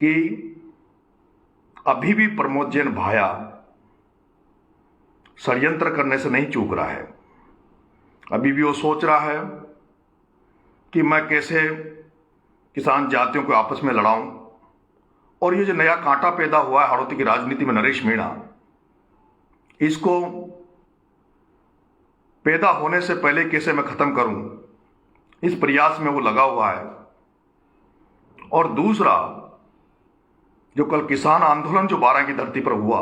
कि अभी भी प्रमोद जैन भाया षड्यंत्र करने से नहीं चूक रहा है। अभी भी वो सोच रहा है कि मैं कैसे किसान जातियों को आपस में लड़ाऊं, और ये जो नया कांटा पैदा हुआ है हाड़ौती की राजनीति में, नरेश मीणा, इसको पैदा होने से पहले कैसे मैं खत्म करूं, इस प्रयास में वो लगा हुआ है। और दूसरा, जो कल किसान आंदोलन जो 12 की धरती पर हुआ,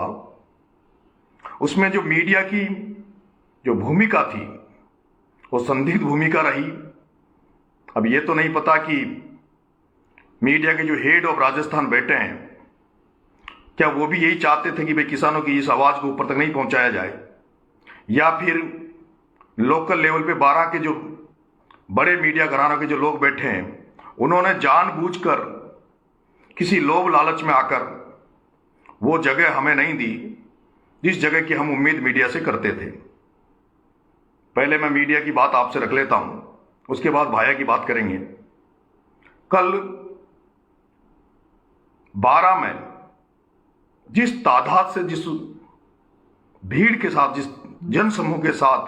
उसमें जो मीडिया की जो भूमिका थी वो संदिग्ध भूमिका रही। अब ये तो नहीं पता कि मीडिया के जो हेड ऑफ राजस्थान बैठे हैं, क्या वो भी यही चाहते थे कि भाई किसानों की इस आवाज को ऊपर तक नहीं पहुंचाया जाए, या फिर लोकल लेवल पे 12 के जो बड़े मीडिया घरानों के जो लोग बैठे हैं, उन्होंने जानबूझकर किसी लोभ लालच में आकर वो जगह हमें नहीं दी जिस जगह की हम उम्मीद मीडिया से करते थे। पहले मैं मीडिया की बात आपसे रख लेता हूं, उसके बाद भाया की बात करेंगे। कल 12 में जिस तादाद से, जिस भीड़ के साथ, जिस जनसमूह के साथ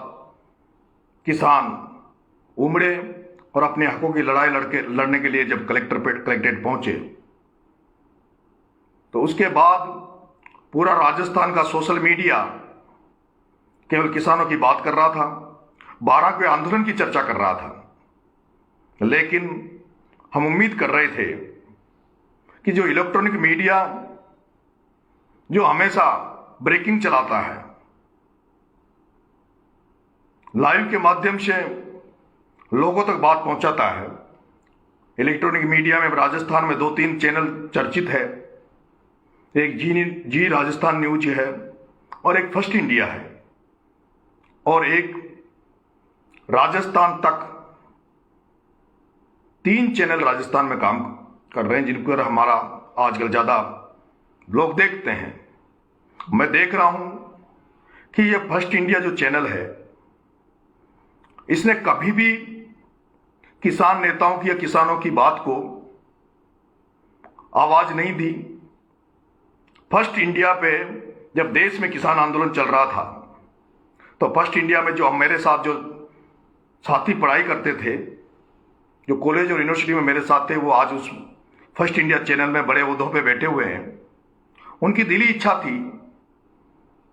किसान उमड़े और अपने हकों की लड़ाई लड़ने के लिए जब कलेक्ट्रेट पहुंचे, तो उसके बाद पूरा राजस्थान का सोशल मीडिया केवल किसानों की बात कर रहा था, 12 के आंदोलन की चर्चा कर रहा था। लेकिन हम उम्मीद कर रहे थे कि जो इलेक्ट्रॉनिक मीडिया जो हमेशा ब्रेकिंग चलाता है, लाइव के माध्यम से लोगों तक बात पहुंचाता है, इलेक्ट्रॉनिक मीडिया में राजस्थान में 2-3 चैनल चर्चित है। एक जी राजस्थान न्यूज है, और एक फर्स्ट इंडिया है, और एक राजस्थान तक। 3 चैनल राजस्थान में काम कर रहे हैं जिन पर हमारा आजकल ज्यादा लोग देखते हैं। मैं देख रहा हूं कि यह फर्स्ट इंडिया जो चैनल है, इसने कभी भी किसान नेताओं की या किसानों की बात को आवाज नहीं दी। फर्स्ट इंडिया पे जब देश में किसान आंदोलन चल रहा था, तो फर्स्ट इंडिया में जो मेरे साथ जो साथी पढ़ाई करते थे, जो कॉलेज और यूनिवर्सिटी में मेरे साथ थे, वो आज उस फर्स्ट इंडिया चैनल में बड़े ओहदों पे बैठे हुए हैं। उनकी दिली इच्छा थी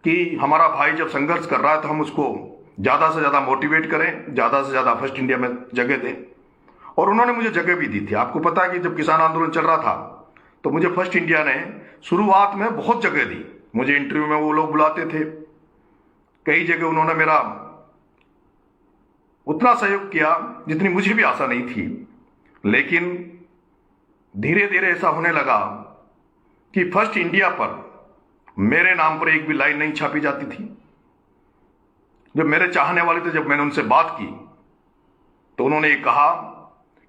कि हमारा भाई जब संघर्ष कर रहा है तो हम उसको ज्यादा से ज्यादा मोटिवेट करें, ज्यादा से ज्यादा फर्स्ट इंडिया में जगह दें, और उन्होंने मुझे जगह भी दी थी। आपको पता है कि जब किसान आंदोलन चल रहा था तो मुझे फर्स्ट इंडिया ने शुरुआत में बहुत जगह दी। मुझे इंटरव्यू में वो लोग बुलाते थे, कई जगह उन्होंने मेरा उतना सहयोग किया जितनी मुझे भी आशा नहीं थी। लेकिन धीरे धीरे ऐसा होने लगा कि फर्स्ट इंडिया पर मेरे नाम पर एक भी लाइन नहीं छापी जाती थी। जब मेरे चाहने वाले थे, जब मैंने उनसे बात की, तो उन्होंने ये कहा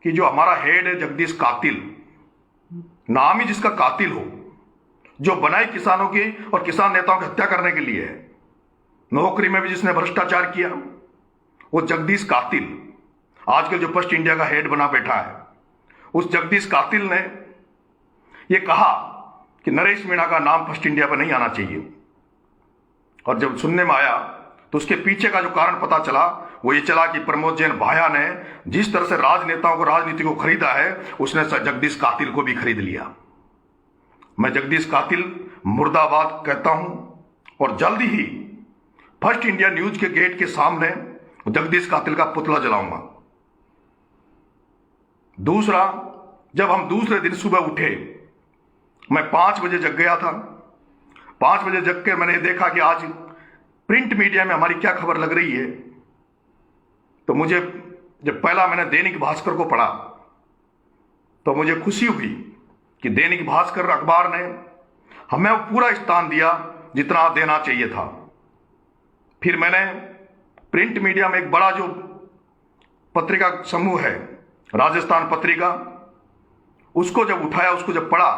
कि जो हमारा हेड है जगदीश कातिल, नाम ही जिसका कातिल हो, जो बनाई किसानों की और किसान नेताओं की हत्या करने के लिए है, नौकरी में भी जिसने भ्रष्टाचार किया, वो जगदीश कातिल आजकल जो फर्स्ट इंडिया का हेड बना बैठा है, उस जगदीश कातिल ने यह कहा कि नरेश मीणा का नाम फर्स्ट इंडिया पर नहीं आना चाहिए। और जब सुनने में आया तो उसके पीछे का जो कारण पता चला, वो ये चला कि प्रमोद जैन भाया ने जिस तरह से राजनेताओं को, राजनीति को खरीदा है, उसने जगदीश कातिल को भी खरीद लिया। मैं जगदीश कातिल मुर्दाबाद कहता हूं, और जल्दी ही फर्स्ट इंडिया न्यूज के गेट के सामने जगदीश कातिल का पुतला जलाऊंगा। दूसरा, जब हम दूसरे दिन सुबह उठे, मैं 5 बजे जग गया था। 5 बजे जग के मैंने देखा कि आज प्रिंट मीडिया में हमारी क्या खबर लग रही है। तो मुझे जब पहला मैंने दैनिक भास्कर को पढ़ा तो मुझे खुशी हुई कि दैनिक भास्कर अखबार ने हमें पूरा स्थान दिया जितना देना चाहिए था। फिर मैंने प्रिंट मीडिया में एक बड़ा जो पत्रिका समूह है, राजस्थान पत्रिका, उसको जब उठाया, उसको जब पढ़ा,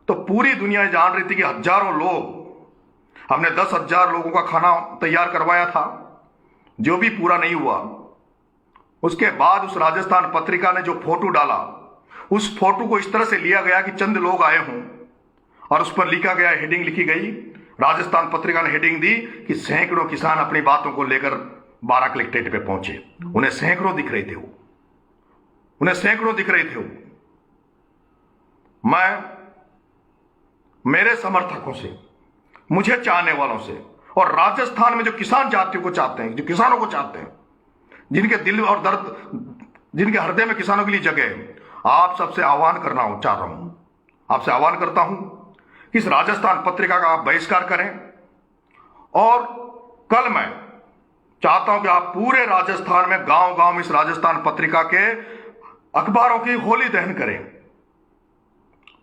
तो पूरी दुनिया जान रही थी कि हजारों लोग, हमने 10,000 लोगों का खाना तैयार करवाया था, जो भी पूरा नहीं हुआ। उसके बाद उस राजस्थान पत्रिका ने जो फोटो डाला, उस फोटो को इस तरह से लिया गया कि चंद लोग आए हों और उस पर लिखा गया, हेडिंग लिखी गई, राजस्थान पत्रिका ने हेडिंग दी कि सैकड़ों किसान अपनी बातों को लेकर बारां कलेक्ट्रेट पे पहुंचे। उन्हें सैकड़ों दिख रहे थे उन्हें सैकड़ों दिख रहे थे मैं मेरे समर्थकों से, मुझे चाहने वालों से और राजस्थान में जो किसान जातियों को चाहते हैं, जो किसानों को चाहते हैं, जिनके दिल और दर्द, जिनके हृदय में किसानों के लिए जगह है, आप सबसे आह्वान चाह रहा हूं, आपसे आह्वान करता हूं कि इस राजस्थान पत्रिका का आप बहिष्कार करें। और कल मैं चाहता हूं कि आप पूरे राजस्थान में गांव गांव में इस राजस्थान पत्रिका के अखबारों की होली दहन करें।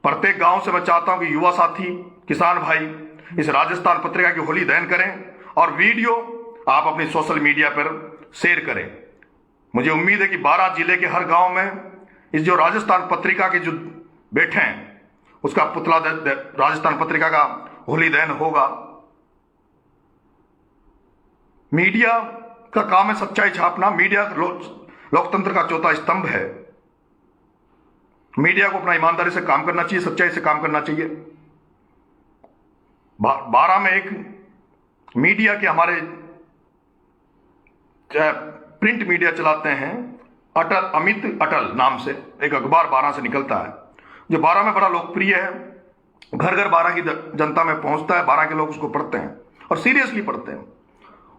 प्रत्येक गांव से मैं चाहता हूं कि युवा साथी, किसान भाई इस राजस्थान पत्रिका की होली दहन करें और वीडियो आप अपनी सोशल मीडिया पर शेयर करें। मुझे उम्मीद है कि 12 जिले के हर गांव में इस जो राजस्थान पत्रिका के जो बैठे हैं उसका पुतला राजस्थान पत्रिका का होली दहन होगा। मीडिया का काम है सच्चाई छापना। मीडिया लोकतंत्र का चौथा स्तंभ है। मीडिया को अपना ईमानदारी से काम करना चाहिए, सच्चाई से काम करना चाहिए। 12 में एक मीडिया के हमारे प्रिंट मीडिया चलाते हैं, अमित अटल नाम से एक अखबार 12 से निकलता है, जो 12 में बड़ा लोकप्रिय है। घर घर 12 की जनता में पहुंचता है, 12 के लोग उसको पढ़ते हैं और सीरियसली पढ़ते हैं।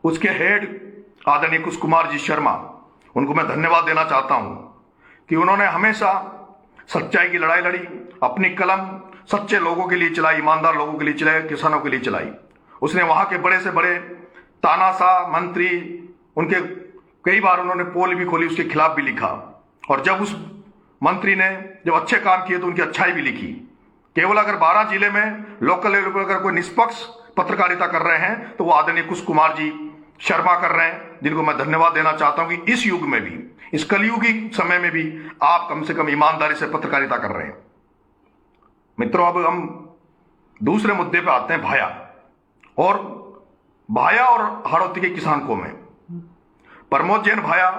उसके हेड आदरणीय कुश कुमार जी शर्मा, उनको मैं धन्यवाद देना चाहता हूं कि उन्होंने हमेशा सच्चाई की लड़ाई लड़ी, अपनी कलम सच्चे लोगों के लिए चलाई, ईमानदार लोगों के लिए चलाई, किसानों के लिए चलाई। उसने वहां के बड़े से बड़े तानाशाह मंत्री, उनके कई बार उन्होंने पोल भी खोली, उसके खिलाफ भी लिखा। और जब उस मंत्री ने जब अच्छे काम किए तो उनकी अच्छाई भी लिखी। केवल अगर 12 जिले में लोकल लेवल पर अगर कोई निष्पक्ष पत्रकारिता कर रहे हैं तो वो आदरणीय कुश कुमार जी शर्मा कर रहे हैं, जिनको मैं धन्यवाद देना चाहता हूं कि इस युग में भी, इस कलयुगी समय में भी आप कम से कम ईमानदारी से पत्रकारिता कर रहे हैं। मित्रों, अब हम दूसरे मुद्दे पे आते हैं, भाया और हाड़ौती के किसान को में प्रमोद जैन भाया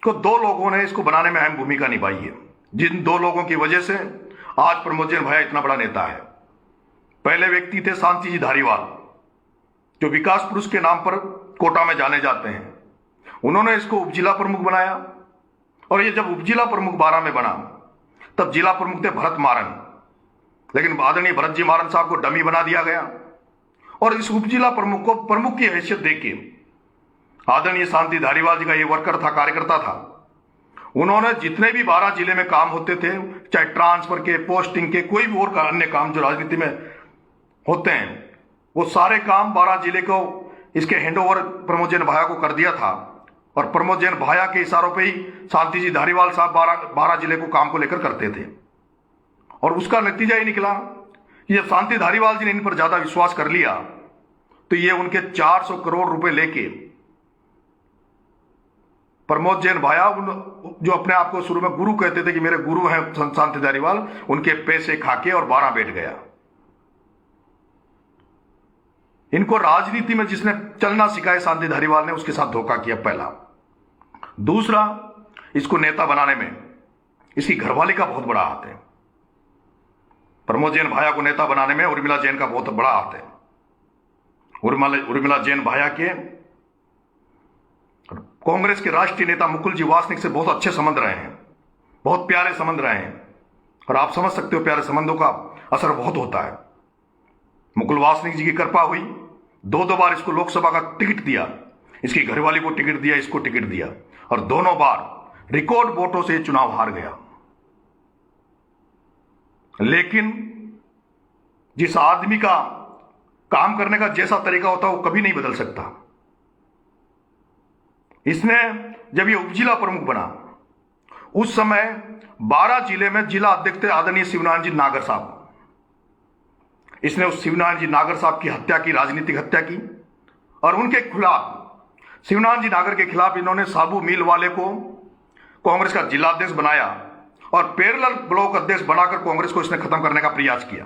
को 2 लोगों ने इसको बनाने में अहम भूमिका निभाई है, जिन 2 लोगों की वजह से आज प्रमोद जैन भाया इतना बड़ा नेता है। पहले व्यक्ति थे शांति जी धारीवाल, जो विकास पुरुष के नाम पर कोटा में जाने जाते हैं। उन्होंने इसको उपजिला प्रमुख बनाया और ये जब उपजिला प्रमुख 12 में बना तब जिला प्रमुख थे भरत मारन, लेकिन आदरणीय भरत जी मारन साहब को डमी बना दिया गया और इस उपजिला प्रमुख को प्रमुख की हैसियत देके आदरणीय शांति धारीवाल जी का ये वर्कर था, कार्यकर्ता था। उन्होंने जितने भी 12 जिले में काम होते थे, चाहे ट्रांसफर के, पोस्टिंग के, कोई भी और अन्य काम जो राजनीति में होते हैं, वो सारे काम 12 जिले को इसके हैंडओवर प्रमोद जैन भाया को कर दिया था। और प्रमोद जैन भाया के इशारों पे ही शांति जी धारीवाल साहब 12 जिले को काम को लेकर करते थे। और उसका नतीजा ये निकला कि जब शांति धारीवाल जी ने इन पर ज्यादा विश्वास कर लिया तो ये उनके 400 करोड़ रुपए लेके प्रमोद जैन भाया, जो अपने आप को शुरू में गुरु कहते थे कि मेरे गुरु हैं शांति धारीवाल, उनके पैसे खाके और 12 बैठ गया। इनको राजनीति में जिसने चलना सिखाया शांति धारीवाल ने, उसके साथ धोखा किया, पहला। दूसरा, इसको नेता बनाने में इसकी घरवाली का बहुत बड़ा हाथ है। प्रमोद जैन भाया को नेता बनाने में उर्मिला जैन का बहुत बड़ा हाथ है। उर्मिला जैन भाया के कांग्रेस के राष्ट्रीय नेता मुकुल जी वासनिक से बहुत अच्छे संबंध रहे हैं, बहुत प्यारे संबंध रहे हैं। और आप समझ सकते हो प्यारे संबंधों का असर बहुत होता है। मुकुल वासनिक जी की कृपा हुई, 2 बार इसको लोकसभा का टिकट दिया, इसकी घरवाली को टिकट दिया, इसको टिकट दिया, और दोनों बार रिकॉर्ड वोटों से चुनाव हार गया। लेकिन जिस आदमी का काम करने का जैसा तरीका होता है वो कभी नहीं बदल सकता। इसने जब ये उपजिला प्रमुख बना उस समय 12 जिले में जिला अध्यक्ष थे आदरणीय शिवनारायण जी नागर साहब। इसने उस शिवनारायण जी नागर साहब की हत्या की, राजनीतिक हत्या की, और उनके खिलाफ, शिवनारायण जी नागर के खिलाफ इन्होंने साबू मिल वाले को कांग्रेस का जिला अध्यक्ष बनाया और पैरेलल ब्लॉक अध्यक्ष बनाकर कांग्रेस को इसने खत्म करने का प्रयास किया।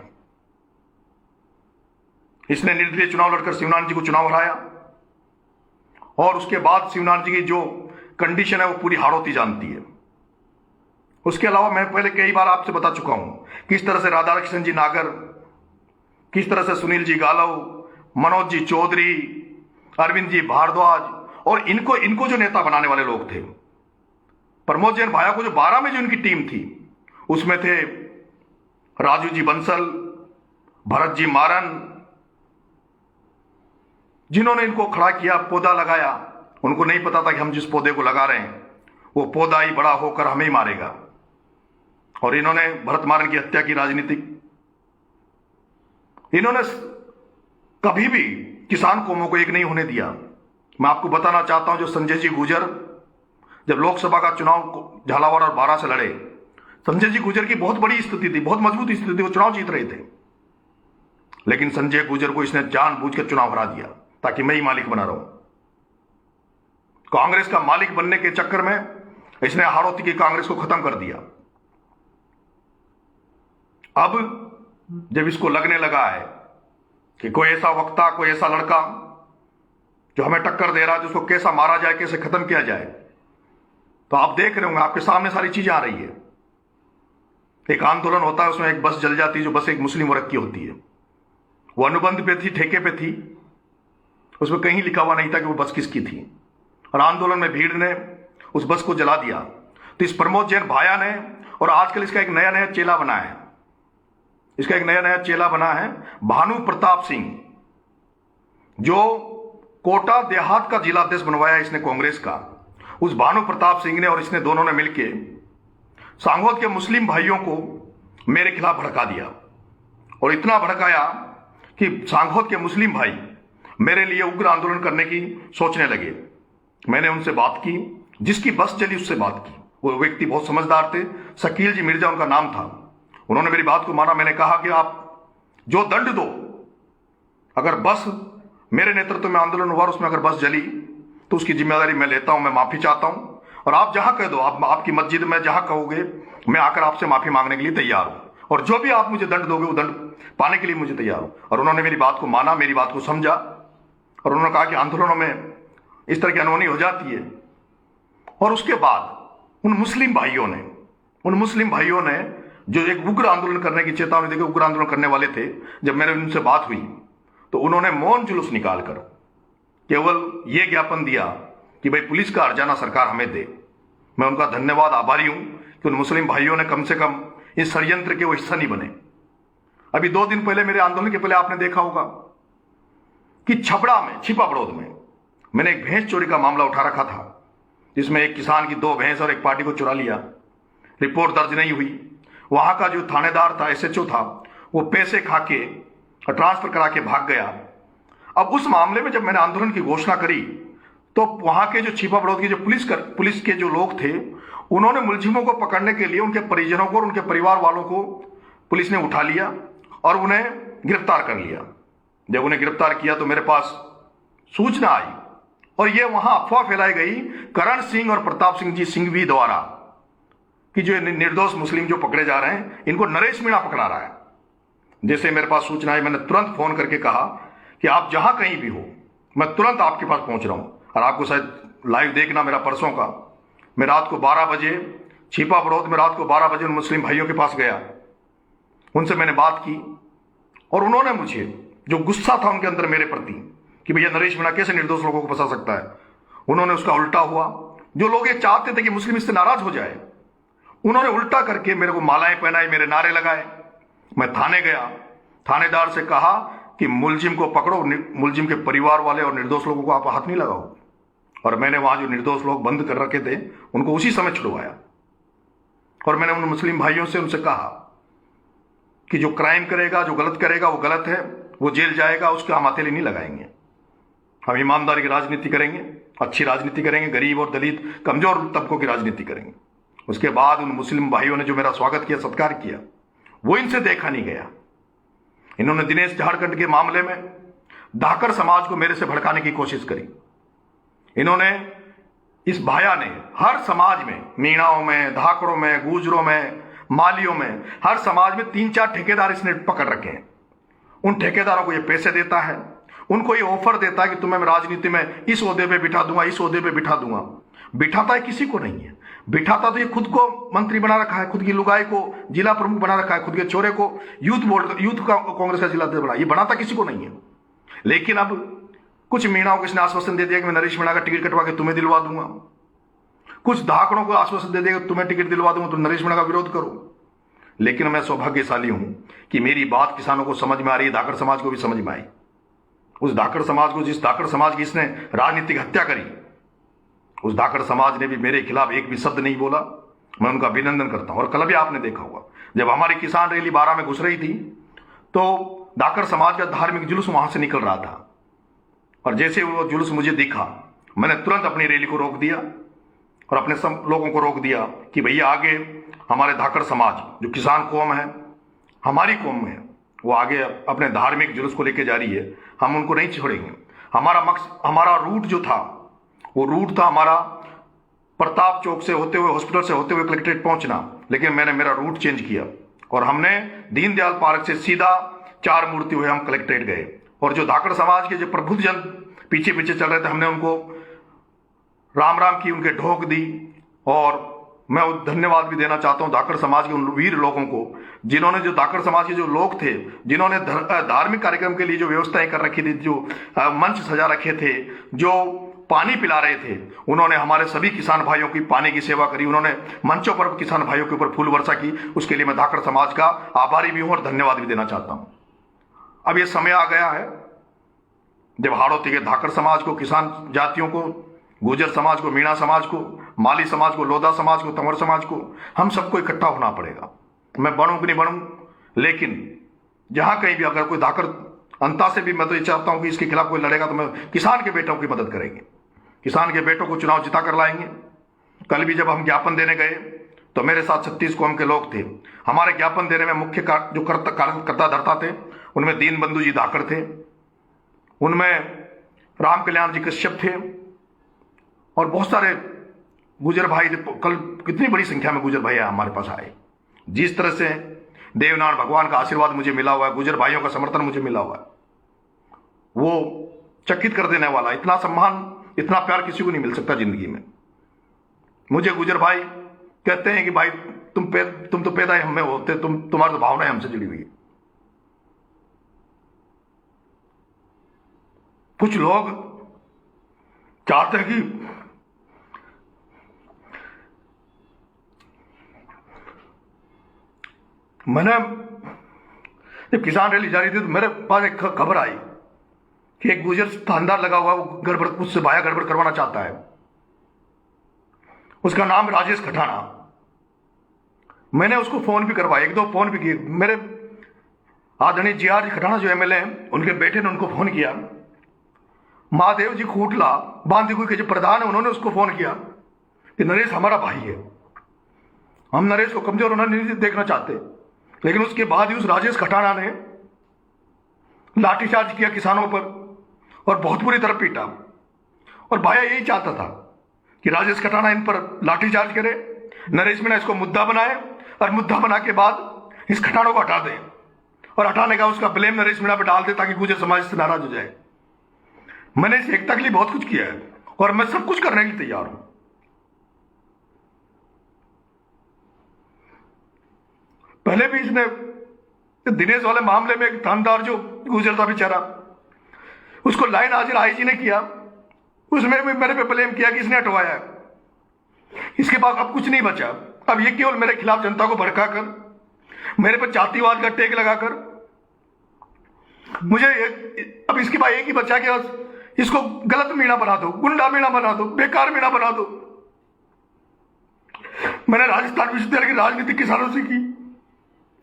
इसने निर्दलीय चुनाव लड़कर शिवनारायण जी को चुनाव हराया और उसके बाद शिवनारायण जी की जो कंडीशन है वो पूरी हाड़ौती जानती है। उसके अलावा मैं पहले कई बार आपसे बता चुका हूं किस तरह से राधाकृष्ण जी नागर, किस तरह से सुनील जी गालव, मनोज जी चौधरी, अरविंद जी भारद्वाज और इनको जो नेता बनाने वाले लोग थे, प्रमोद जैन भाया को जो 12 में जो इनकी टीम थी उसमें थे राजू जी बंसल, भरत जी मारन, जिन्होंने इनको खड़ा किया, पौधा लगाया। उनको नहीं पता था कि हम जिस पौधे को लगा रहे हैं वो पौधा ही बड़ा होकर हमें ही मारेगा। और इन्होंने भरत मारन की हत्या की राजनीतिक। इन्होंने कभी भी किसान कौमों को एक नहीं होने दिया। मैं आपको बताना चाहता हूं, जो संजय जी गुर्जर जब लोकसभा का चुनाव झालावाड़ और बारां से लड़े, संजय जी गुर्जर की बहुत बड़ी स्थिति थी, बहुत मजबूत स्थिति थी, वो चुनाव जीत रहे थे। लेकिन संजय गुर्जर को इसने जानबूझकर चुनाव हरा दिया ताकि मैं ही मालिक बना रहूं। कांग्रेस का मालिक बनने के चक्कर में इसने हाड़ौती की कांग्रेस को खत्म कर दिया। अब जब इसको लगने लगा है कि कोई ऐसा वक्ता, कोई ऐसा लड़का जो हमें टक्कर दे रहा है, जिसको कैसा मारा जाए, कैसे खत्म किया जाए, तो आप देख रहे होंगे, आपके सामने सारी चीजें आ रही है। एक आंदोलन होता है, उसमें एक बस जल जाती है, जो बस एक मुस्लिम वर्ग की होती है। वो अनुबंध पे थी, ठेके पे थी, उसमें कहीं लिखा हुआ नहीं था कि वो बस किसकी थी। और आंदोलन में भीड़ ने उस बस को जला दिया। तो इस प्रमोद जैन भाया ने, और आजकल इसका एक नया नया चेला बना है, इसका एक नया नया चेला बना है भानु प्रताप सिंह, जो कोटा देहात का जिला अध्यक्ष बनवाया इसने कांग्रेस का। उस भानु प्रताप सिंह ने और इसने दोनों ने मिलकर सांगोद के मुस्लिम भाइयों को मेरे खिलाफ भड़का दिया। और इतना भड़काया कि सांगोद के मुस्लिम भाई मेरे लिए उग्र आंदोलन करने की सोचने लगे। मैंने उनसे बात की, जिसकी बस चली उससे बात की। वो व्यक्ति बहुत समझदार थे, शकील जी मिर्जा उनका नाम था। उन्होंने मेरी बात को माना। मैंने कहा कि आप जो दंड दो, अगर बस मेरे नेतृत्व में आंदोलन हुआ, उसमें अगर बस जली तो उसकी जिम्मेदारी मैं लेता हूं, मैं माफी चाहता हूं। और आप जहां कह दो, आपकी मस्जिद में जहां कहोगे, मैं आकर आपसे माफी मांगने के लिए तैयार हूं। और जो भी आप मुझे दंड दोगे वो दंड पाने के लिए मुझे तैयार हूं। और उन्होंने मेरी बात को माना, मेरी बात को समझा। और उन्होंने कहा कि आंदोलनों में इस तरह की अनहोनी हो जाती है। और उसके बाद उन मुस्लिम भाइयों ने जो एक उग्र आंदोलन करने की चेतावनी देकर उग्र आंदोलन करने वाले थे, जब मेरे उनसे बात हुई तो उन्होंने मौन जुलूस निकालकर केवल यह ज्ञापन दिया कि भाई पुलिस का हर्जाना सरकार हमें दे। मैं उनका धन्यवाद, आभारी हूं कि उन मुस्लिम भाइयों ने कम से कम इस षड्यंत्र के वो हिस्सा नहीं बने। अभी 2 दिन पहले, मेरे आंदोलन के पहले आपने देखा होगा कि छपड़ा में, छिपा बड़ौद में मैंने एक भैंस चोरी का मामला उठा रखा था, जिसमें एक किसान की 2 भैंस और एक पार्टी को चुरा लिया। रिपोर्ट दर्ज नहीं हुई। वहां का जो थानेदार था, एसएचओ था, वो पैसे खा के ट्रांसफर करा के भाग गया। अब उस मामले में जब मैंने आंदोलन की घोषणा करी तो वहां के जो छिपा बड़ौद की जो पुलिस के जो लोग थे, उन्होंने मुलजिमों को पकड़ने के लिए उनके परिजनों को और उनके परिवार वालों को पुलिस ने उठा लिया और उन्हें गिरफ्तार कर लिया। जब उन्हें गिरफ्तार किया तो मेरे पास सूचना आई और यह वहां अफवाह फैलाई गई करण सिंह और प्रताप सिंह जी सिंघवी द्वारा कि जो निर्दोष मुस्लिम जो पकड़े जा रहे हैं, इनको नरेश मीणा पकड़ा रहा है। जैसे मेरे पास सूचना आई, मैंने तुरंत फोन करके कहा कि आप जहां कहीं भी हो, मैं तुरंत आपके पास पहुंच रहा हूं। और आपको शायद लाइव देखना मेरा परसों का, मैं रात को 12 बजे छिपा बड़ौद में रात को 12 बजे उन मुस्लिम भाइयों के पास गया। उनसे मैंने बात की और उन्होंने मुझे, जो गुस्सा था उनके अंदर मेरे प्रति कि भैया नरेश मीणा कैसे निर्दोष लोगों को फंसा सकता है, उन्होंने उसका उल्टा हुआ। जो लोग ये चाहते थे कि मुस्लिम इससे नाराज हो जाए, उन्होंने उल्टा करके मेरे को मालाएं पहनाई, मेरे नारे लगाए। मैं थाने गया, थानेदार से कहा कि मुलजिम को पकड़ो, मुलजिम के परिवार वाले और निर्दोष लोगों को आप हाथ नहीं लगाओ। और मैंने वहां जो निर्दोष लोग बंद कर रखे थे उनको उसी समय छुड़वाया। और मैंने उन मुस्लिम भाइयों से उनसे कहा कि जो क्राइम करेगा, जो गलत करेगा, वो गलत है, वो जेल जाएगा, उसके हम हथेली नहीं लगाएंगे। हम ईमानदारी की राजनीति करेंगे, अच्छी राजनीति करेंगे, गरीब और दलित कमजोर तबकों की राजनीति करेंगे। उसके बाद उन मुस्लिम भाइयों ने जो मेरा स्वागत किया, सत्कार किया, वो इनसे देखा नहीं गया। इन्होंने दिनेश झारखंड के मामले में धाकर समाज को मेरे से भड़काने की कोशिश करी। इन्होंने, इस भाया ने हर समाज में, मीणाओं में, धाकरों में, गुजरों में, मालियों में, हर समाज में 3-4 ठेकेदार इसने पकड़ रखे हैं। उन ठेकेदारों को ये पैसे देता है, उनको ये ऑफर देता है कि तुम्हें मैं राजनीति में इस ओहदे पे बिठा दूंगा, इस ओहदे पे बिठा दूंगा। बिठाता है किसी को नहीं है, बिठाता तो ये खुद को मंत्री बना रखा है, खुद की लुगाई को जिला प्रमुख बना रखा है, खुद के चोरे को यूथ का कांग्रेस का जिला अध्यक्ष बना। ये बनाता किसी को नहीं है। लेकिन अब कुछ मीणाओं को इसने आश्वासन दे दिया कि मैं नरेश मीणा का टिकट कटवा के तुम्हें दिलवा दूंगा। कुछ धाकड़ों को आश्वासन दे दिया कि तुम्हें टिकट दिलवा दूंगा, तुम नरेश मीणा का विरोध करो। लेकिन मैं सौभाग्यशाली हूं कि मेरी बात किसानों को समझ में आ रही है, धाकड़ समाज को भी समझ में आई। उस धाकड़ समाज को, जिस धाकड़ समाज की इसने राजनीतिक हत्या करी, उस धाकड़ समाज ने भी मेरे खिलाफ एक भी शब्द नहीं बोला। मैं उनका अभिनंदन करता हूं। और कल भी आपने देखा होगा, जब हमारी किसान रैली 12 में घुस रही थी तो धाकड़ समाज का धार्मिक जुलूस वहां से निकल रहा था, और जैसे वो जुलूस मुझे दिखा, मैंने तुरंत अपनी रैली को रोक दिया और अपने सब लोगों को रोक दिया कि भैया आगे हमारे धाकड़ समाज जो किसान कौम है, हमारी कौम है, वो आगे अपने धार्मिक जुलूस को लेकर जा रही है, हम उनको नहीं छोड़ेंगे। हमारा मकसद, हमारा रूट जो था, वो रूट था हमारा प्रताप चौक से होते हुए, हॉस्पिटल से होते हुए कलेक्ट्रेट पहुंचना। लेकिन मैंने मेरा रूट चेंज किया और हमने दीनदयाल पार्क से सीधा 4 मूर्ति हुए हम कलेक्ट्रेट गए। और जो धाकड़ समाज के जो प्रबुद्ध जन पीछे पीछे चल रहे थे, हमने उनको राम राम की, उनके ढोक दी। और मैं धन्यवाद भी देना चाहता हूं धाकड़ समाज के उन वीर लोगों को, जिन्होंने, जो धाकड़ समाज के जो लोग थे, जिन्होंने धार्मिक कार्यक्रम के लिए जो व्यवस्थाएं कर रखी थी, जो मंच सजा रखे थे, जो पानी पिला रहे थे, उन्होंने हमारे सभी किसान भाइयों की पानी की सेवा करी। उन्होंने मंचों पर किसान भाइयों के ऊपर फूल वर्षा की। उसके लिए मैं धाकड़ समाज का आभारी भी हूं और धन्यवाद भी देना चाहता हूं। अब यह समय आ गया है जब हाड़ौती के धाकड़ समाज को, किसान जातियों को, गुर्जर समाज को, मीणा समाज को, माली समाज को, लोधा समाज को, तंवर समाज को, हम सबको इकट्ठा होना पड़ेगा। मैं बनूं कि नहीं बनूं, लेकिन जहां कहीं भी अगर कोई धाकड़ अंता से भी, मैं तो ये चाहता हूं कि इसके खिलाफ कोई लड़ेगा तो मैं किसान के बेटों की मदद करेंगे, किसान के बेटों को चुनाव जिता कर लाएंगे। कल भी जब हम ज्ञापन देने गए तो मेरे साथ 36 कौम के लोग थे। हमारे ज्ञापन देने में मुख्य जो कर्ता धर्ता थे, उनमें दीनबंधु जी धाकड़ थे, उनमें राम कल्याण जी कश्यप थे, और बहुत सारे गुजर भाई थे। कल कितनी बड़ी संख्या में गुजर भाई हमारे पास आए। जिस तरह से देवनारायण भगवान का आशीर्वाद मुझे मिला हुआ है, गुजर भाइयों का समर्थन मुझे मिला हुआ है, वो चकित कर देने वाला। इतना सम्मान, इतना प्यार किसी को नहीं मिल सकता जिंदगी में। मुझे गुजर भाई कहते हैं कि भाई तुम तो पैदा ही हमें होते, तुम्हारी तो भावनाएं हमसे जुड़ी हुई है। कुछ लोग चाहते हैं कि मैंने जब किसान रैली जा रही थी तो मेरे पास एक खबर आई कि एक गुजर थानेदार लगा हुआ, वो गड़बड़, उससे भाया गड़बड़ करवाना चाहता है। उसका नाम राजेश खटाना। मैंने उसको फोन भी करवाया, 1-2 फोन भी किए। मेरे आदरणीय जी खटाना जो एमएलए हैं, उनके बेटे ने उनको फोन किया। महादेव जी खूटला बांदीकुई के जो प्रधान है, उन्होंने उसको फोन किया कि नरेश हमारा भाई है, हम नरेश को कमजोर होना नहीं देखना चाहते। लेकिन उसके बाद ही उस राजेश खटाना ने लाठीचार्ज किया किसानों पर और बहुत बुरी तरह पीटा। और भाया यही चाहता था कि राजेश खटाना इन पर लाठीचार्ज करे, नरेश मीणा इसको मुद्दा बनाए, और मुद्दा बना के बाद इस खटानों को हटा दे, और हटाने का उसका ब्लेम नरेश मीणा पर डाल दे ताकि गुजर समाज से नाराज हो जाए। मैंने इस एकता के लिए बहुत कुछ किया है और मैं सब कुछ करने के लिए तैयार हूं। पहले भी इसने दिनेश वाले मामले में एक थानेदार जो गुजर था बेचारा, उसको लाइन हाजिर आईजी ने किया, उसमें भी मेरे पे ब्लेम किया कि इसने हटवाया है। इसके बाद अब कुछ नहीं बचा। अब ये केवल मेरे खिलाफ जनता को भड़काकर, मेरे पर जातिवाद का टेक लगाकर मुझे अब इसके बाद एक ही बचा कि इसको गलत मीणा बना दो, गुंडा मीणा बना दो, बेकार मीणा बना दो। मैंने राजस्थान विश्वविद्यालय की राजनीति किसानों से की,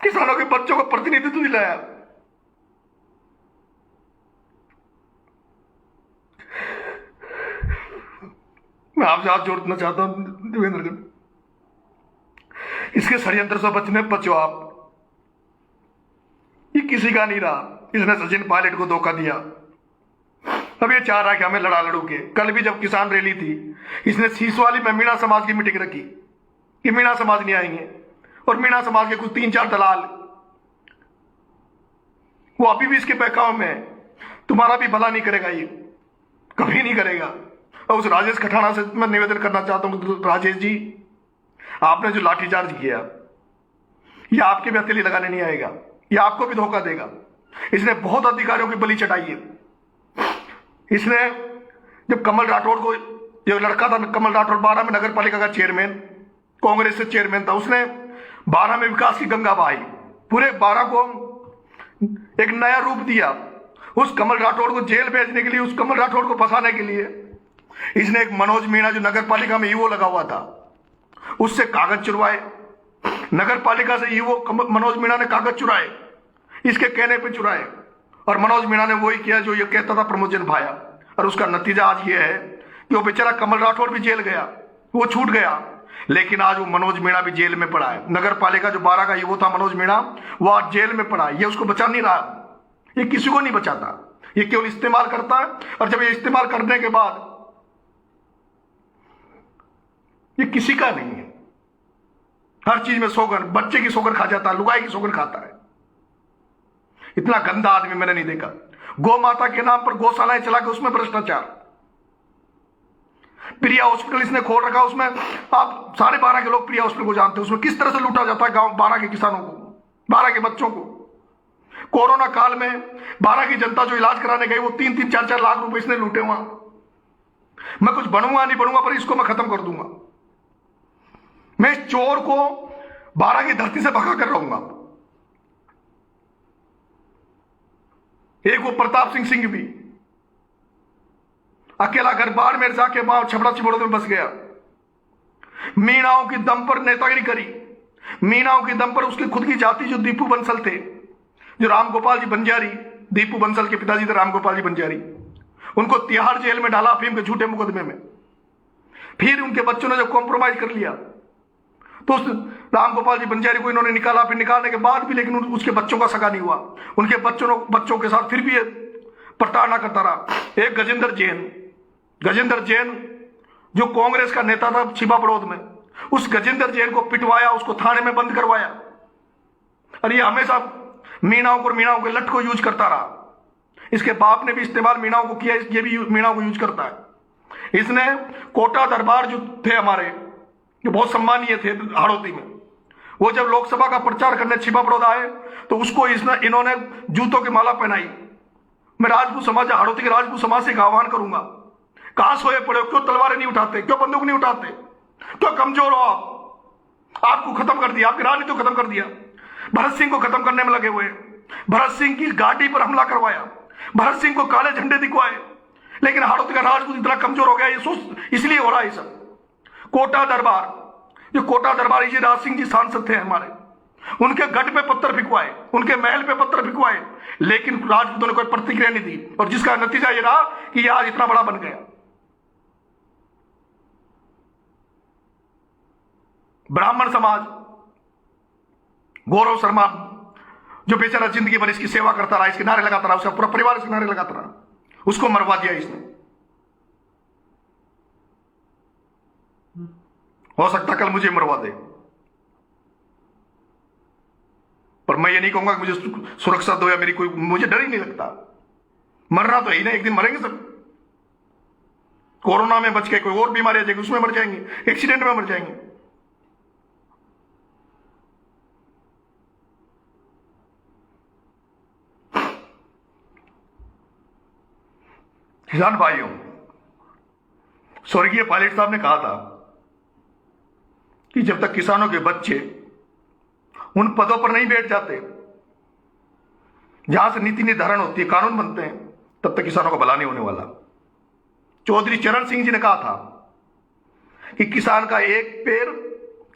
किसानों के बच्चों को प्रतिनिधित्व दिलाया। मैं आपसे हाथ जोड़ना चाहता हूं देवेंद्र जी, इसके षड्यंत्र से बचो आप। ये किसी का नहीं रहा, इसने सचिन पायलट को धोखा दिया। अब ये चाह रहा है कि हमें लड़ू के। कल भी जब किसान रैली थी, इसने सीसवाली में मीणा समाज की मीटिंग रखी कि मीणा समाज नहीं आएंगे, और मीणा समाज के कुछ 3-4 दलाल वो अभी भी इसके बहकाव में, तुम्हारा भी भला नहीं करेगा, ये कभी नहीं करेगा। और उस राजेश खटाना से मैं निवेदन करना चाहता हूं, राजेश जी आपने जो लाठीचार्ज किया, ये आपके भी हथेली लगाने नहीं आएगा, ये आपको भी धोखा देगा। इसने बहुत अधिकारियों की बलि चढ़ाई है। इसने जब कमल राठौड़ को, जो लड़का था कमल राठौड़ 12 में नगर पालिका का चेयरमैन, कांग्रेस से चेयरमैन था, उसने 12 में विकास की गंगा बहाई, पूरे 12 को एक नया रूप दिया। उस कमल राठौड़ को जेल भेजने के लिए, उस कमल राठौड़ को फंसाने के लिए इसने एक मनोज मीणा जो नगर पालिका में ईवो लगा हुआ था, उससे कागज चुरवाए। नगर पालिका से ईवो मनोज मीणा ने कागज चुराए, इसके कहने पे चुराए, और मनोज मीणा ने वही किया जो ये कहता था प्रमोजन भाया। और उसका नतीजा आज ये है कि वो बेचारा कमल राठौड़ भी जेल गया, वो छूट गया, लेकिन आज वो मनोज मीणा भी जेल में पड़ा है। नगर पालिका जो 12 का ईवो था मनोज मीणा, वो आज जेल में पड़ा है। ये उसको बचा नहीं रहा, ये किसी को नहीं बचाता, ये केवल इस्तेमाल करता है। और जब ये इस्तेमाल करने के बाद ये किसी का नहीं है, हर चीज में सोगर, बच्चे की सोगर खा जाता है, लुगाई की सोगर खाता है। इतना गंदा आदमी मैंने नहीं देखा। गौ माता के नाम पर गौशालाएं चला के उसमें भ्रष्टाचार। प्रिया हॉस्पिटल इसने खोल रखा, उसमें आप 12.5 के लोग प्रिया हॉस्पिटल को जानते हैं, उसमें किस तरह से लूटा जाता है गांव 12 के किसानों को, 12 के बच्चों को। कोरोना काल में 12 की जनता जो इलाज कराने गई, वो 3-3, 4-4 लाख रुपए इसने लूटे हुआ। मैं कुछ बनूंगा नहीं बनूंगा, पर इसको मैं खत्म कर दूंगा। मैं इस चोर को 12 की धरती से भगा कर रहूंगा। एक वो प्रताप सिंह भी अकेला घर बाड़मेर जाके वहां छपड़ा चिबोड़ में बस गया। मीणाओं की दम पर नेतागिरी करी, मीणाओं की दम पर उसकी खुद की जाति जो दीपू बंसल थे, जो रामगोपाल जी बंजारी, दीपू बंसल के पिताजी थे रामगोपाल जी बंजारी, उनको तिहाड़ जेल में डाला अफीम के झूठे मुकदमे में। फिर उनके बच्चों ने जब कॉम्प्रोमाइज कर लिया तो उस रामगोपाल जी बंजारी को इन्होंने निकाला। फिर निकालने के बाद भी लेकिन उसके बच्चों का सगा नहीं हुआ, उनके बच्चों के साथ फिर भी प्रताड़ना करता रहा। एक गजेंद्र जैन जो कांग्रेस का नेता था छिपा बड़ौद में, उस गजेंद्र जैन को पिटवाया, उसको थाने में बंद करवाया। और ये हमेशा मीणाओं के लट को यूज करता रहा। इसके बाप ने भी इस्तेमाल मीणाओं को किया, ये भी मीणाओं को यूज करता है। इसने कोटा दरबार जो थे हमारे, जो बहुत सम्मानीय थे हाड़ौती में, वो जब लोकसभा का प्रचार करने छिपा बड़ौद आए तो उसको इन्होंने जूतों की माला पहनाई। मैं राजपूत समाज, हाड़ौती के राजपूत समाज से एक आह्वान करूंगा, कहां सोए पड़े हो? क्यों तलवारें नहीं उठाते? क्यों बंदूक नहीं उठाते? क्यों कमजोर हो आप? आपको खत्म कर दिया, आपकी राजनीति को खत्म कर दिया। भरत सिंह को खत्म करने में लगे हुए, भरत सिंह की गाड़ी पर हमला करवाया, भरत सिंह को काले झंडे दिखवाए, लेकिन हाड़ौती का राजपूत इतना कमजोर हो गया, ये सोच इसलिए हो रहा है सब। कोटा दरबार जी राज सिंह जी सांसद थे हमारे, उनके गढ़ पे पत्थर फिकवाए, उनके महल पे पत्थर फिकवाए, लेकिन राजपूतों ने कोई प्रतिक्रिया नहीं दी। और जिसका नतीजा ये रहा कि ये आज इतना बड़ा बन गया। ब्राह्मण समाज, गौरव शर्मा जो बेचारा जिंदगी भर इसकी सेवा करता रहा, इसके नारे लगाता रहा, उसका पूरा परिवार इसके नारे लगाता रहा, उसको मरवा दिया इसने। हो सकता कल मुझे मरवा दे, पर मैं ये नहीं कहूंगा कि मुझे सुरक्षा दो या मेरी कोई, मुझे डर ही नहीं लगता। मरना तो है ही ना, एक दिन मरेंगे सब। कोरोना में बच के कोई और बीमारी आ जाएगी, उसमें मर जाएंगे, एक्सीडेंट में मर जाएंगे। किसान भाइयों, स्वर्गीय पायलट साहब ने कहा था कि जब तक किसानों के बच्चे उन पदों पर नहीं बैठ जाते जहां से नीति निर्धारण होती है, कानून बनते हैं, तब तक किसानों का भला नहीं होने वाला। चौधरी चरण सिंह जी ने कहा था कि किसान का एक पैर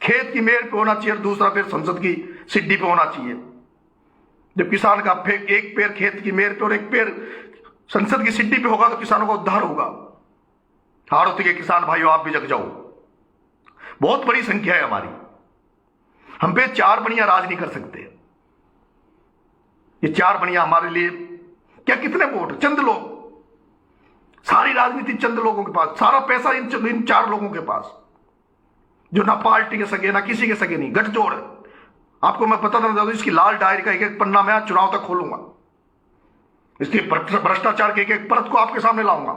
खेत की मेड़ पे होना चाहिए और दूसरा पैर संसद की सीढ़ी पे होना चाहिए। जब किसान का एक पैर खेत की मेड़ पे और एक पैर संसद की सीढ़ी पे होगा तो किसानों का उद्धार होगा। हाड़ौती के किसान भाइयों, आप भी जग जाओ। बहुत बड़ी संख्या है हमारी, हम पे 4 बनिया राज नहीं कर सकते। ये 4 बनिया हमारे लिए क्या, कितने वोट? चंद लोग, सारी राजनीति चंद लोगों के पास, सारा पैसा इन 4 लोगों के पास, जो ना पार्टी के सगे ना किसी के सगे नहीं, गठजोड़ है। आपको मैं पता था, इसकी लाल डायरी का एक पन्ना मैं चुनाव तक खोलूंगा, इसके भ्रष्टाचार के एक परत को आपके सामने लाऊंगा।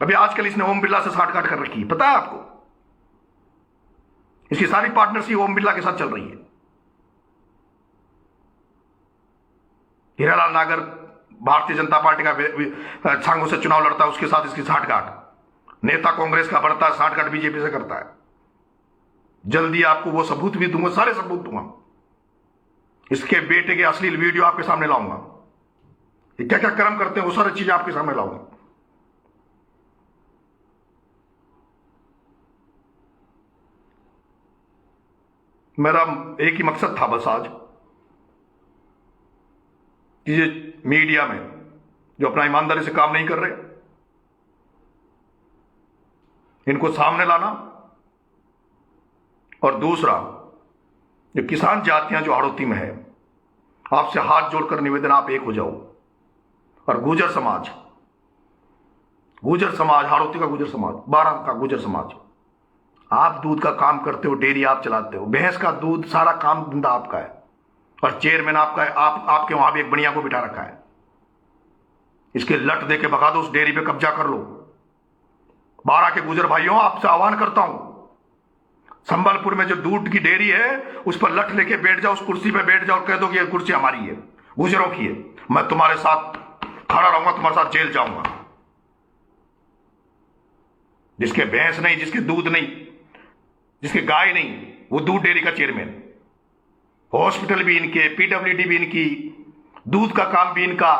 अभी आजकल इसने ओम बिरला से साठगांठ कर रखी है, पता है आपको? इसकी सारी पार्टनरशिप ओम बिरला के साथ चल रही है। हीरालाल नागर भारतीय जनता पार्टी का सांगों से चुनाव लड़ता है, उसके साथ इसकी साठगांठ। नेता कांग्रेस का बढ़ता है, साठगांठ बीजेपी से करता है। जल्दी आपको वो सबूत भी दूंगा, सारे सबूत दूंगा। इसके बेटे के अश्लील वीडियो आपके सामने लाऊंगा, ये क्या क्या कर्म करते हैं वो सारी चीजें आपके सामने लाऊंगा। मेरा एक ही मकसद था बस आज, कि ये मीडिया में जो अपना ईमानदारी से काम नहीं कर रहे, इनको सामने लाना। और दूसरा, जो किसान जातियां जो हाड़ौती में है, आपसे हाथ जोड़कर निवेदन, आप एक हो जाओ। और गुर्जर समाज, हाड़ौती का गुर्जर समाज, बारां का गुर्जर समाज, आप दूध का काम करते हो, डेयरी आप चलाते हो, भैंस का दूध, सारा काम धंधा आपका है और चेयरमैन आपका है। आपके वहां भी एक बढ़िया को बिठा रखा है। इसके लट दे के भगा दो, उस डेयरी पे कब्जा कर लो। बारां के गुर्जर भाइयों, आपसे आह्वान करता हूं, संबलपुर में जो दूध की डेयरी है उस पर लठ लेके बैठ जाओ, उस कुर्सी पे बैठ जाओ और कह दो कि यह कुर्सी हमारी है, गुजरों की है। मैं तुम्हारे साथ खड़ा रहूंगा, तुम्हारे साथ जेल जाऊंगा। जिसके भैंस नहीं, जिसके दूध नहीं, जिसके गाय नहीं, वो दूध डेयरी का चेयरमैन। हॉस्पिटल भी इनके, पीडब्ल्यूडी भी इनकी, दूध का काम भी इनका,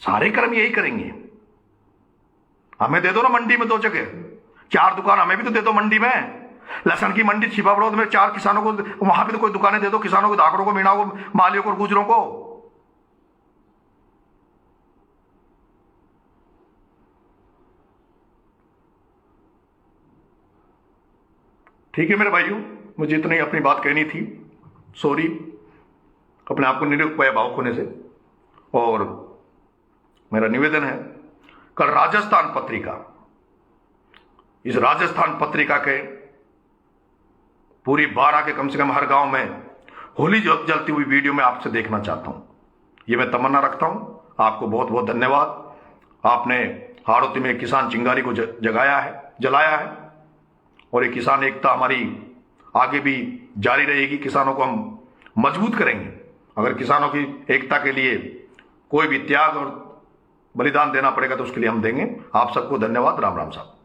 सारे कर्म यही करेंगे। हमें दे दो ना मंडी में 2 जगह, 4 दुकान हमें भी तो दे दो मंडी में। लहसुन की मंडी छिपा बड़ौद में 4 किसानों को, वहां भी तो कोई दुकानें दे दो किसानों को, धाकड़ों को, मीणाओं को, मालियों को और गुजरों को। ठीक है मेरे भाइयों, मुझे इतनी अपनी बात कहनी थी। सॉरी अपने आप को निरुपाय भावुक होने से। और मेरा निवेदन है, कल राजस्थान पत्रिका, इस राजस्थान पत्रिका के पूरी बारां के कम से कम हर गांव में होली जलती हुई वीडियो में आपसे देखना चाहता हूं। ये मैं तमन्ना रखता हूं। आपको बहुत बहुत धन्यवाद। आपने हाड़ौती में किसान चिंगारी को जलाया है और ये किसान एकता हमारी आगे भी जारी रहेगी। किसानों को हम मजबूत करेंगे। अगर किसानों की एकता के लिए कोई भी त्याग और बलिदान देना पड़ेगा तो उसके लिए हम देंगे। आप सबको धन्यवाद। राम राम साहब।